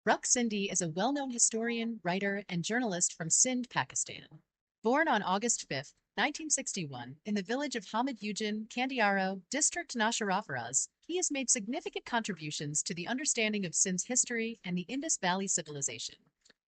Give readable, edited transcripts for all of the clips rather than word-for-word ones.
Ruk Sindhi is a well-known historian, writer, and journalist from Sindh, Pakistan. Born on August 5, 1961, in the village of Hamid Eugen, Kandiaro, district Nasharafraz, he has made significant contributions to the understanding of Sindh's history and the Indus Valley Civilization.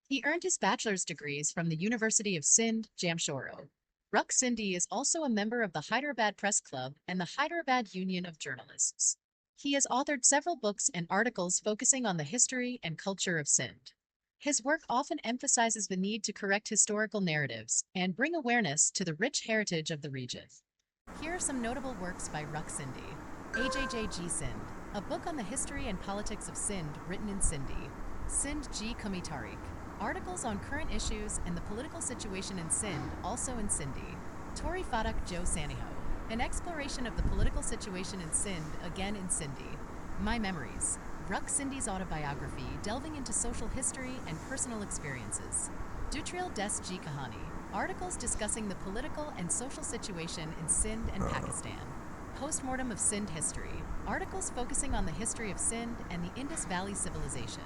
He earned his bachelor's degrees from the University of Sindh, Jamshoro. Ruk Sindhi is also a member of the Hyderabad Press Club and the Hyderabad Union of Journalists. He has authored several books and articles focusing on the history and culture of Sindh. His work often emphasizes the need to correct historical narratives and bring awareness to the rich heritage of the region. Here are some notable works by Ruk Sindhi. AJJG Sindh, a book on the history and politics of Sindh written in Sindhi. Sindh G Kumi Tariq, articles on current issues and the political situation in Sindh, also in Sindhi. Tori Fadak Jo Saniho, an exploration of the political situation in Sindh, again in Sindhi. My Memories, Ruk Sindhi's autobiography delving into social history and personal experiences. Dutril Des G Kahani, articles discussing the political and social situation in Sindh and Pakistan. Postmortem of Sindh history, articles focusing on the history of Sindh and the Indus Valley Civilization.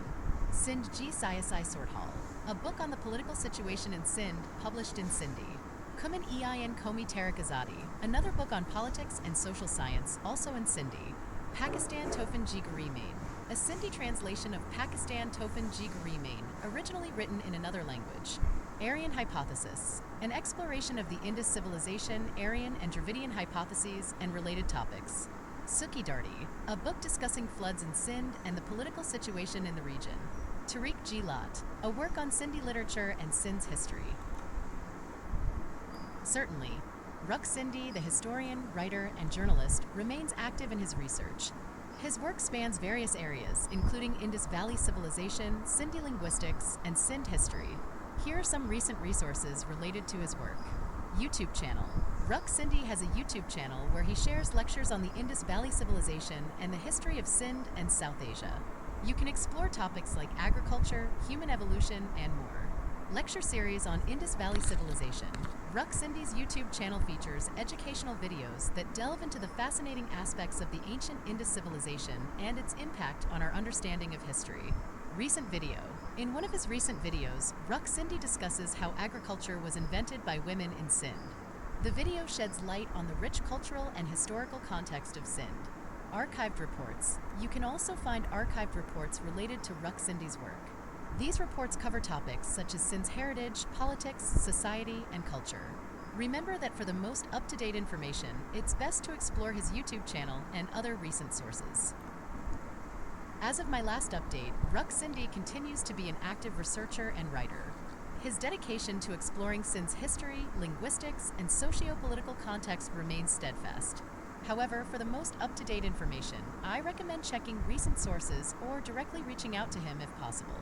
Sindh G Sayasai Sorthal, a book on the political situation in Sindh published in Sindhi. Kuman Ein Komi Tariq Azadi, another book on politics and social science, also in Sindhi. Pakistan Tofan Ji Gari Main, a Sindhi translation of Pakistan Tofan Ji Gari Main, originally written in another language. Aryan Hypothesis, an exploration of the Indus Civilization, Aryan and Dravidian hypotheses, and related topics. Sukhi Dardi, a book discussing floods in Sindh and the political situation in the region. Tariq G Lat, a work on Sindhi literature and Sindh's history. Certainly, Ruk Sindhi, the historian, writer, and journalist, remains active in his research. His work spans various areas, including Indus Valley Civilization, Sindhi linguistics, and Sindh history. Here are some recent resources related to his work. YouTube channel. Ruk Sindhi has a YouTube channel where he shares lectures on the Indus Valley Civilization and the history of Sindh and South Asia. You can explore topics like agriculture, human evolution, and more. Lecture series on Indus Valley Civilization. Ruk Sindhi's YouTube channel features educational videos that delve into the fascinating aspects of the ancient Indus civilization and its impact on our understanding of history. Recent video. In one of his recent videos, Ruk Sindhi discusses how agriculture was invented by women in Sindh. The video sheds light on the rich cultural and historical context of Sindh. Archived reports. You can also find archived reports related to Ruk Sindhi's work. These reports cover topics such as Sindh's heritage, politics, society, and culture. Remember that for the most up-to-date information, it's best to explore his YouTube channel and other recent sources. As of my last update, Ruk Sindhi continues to be an active researcher and writer. His dedication to exploring Sindh's history, linguistics, and socio-political context remains steadfast. However, for the most up-to-date information, I recommend checking recent sources or directly reaching out to him if possible.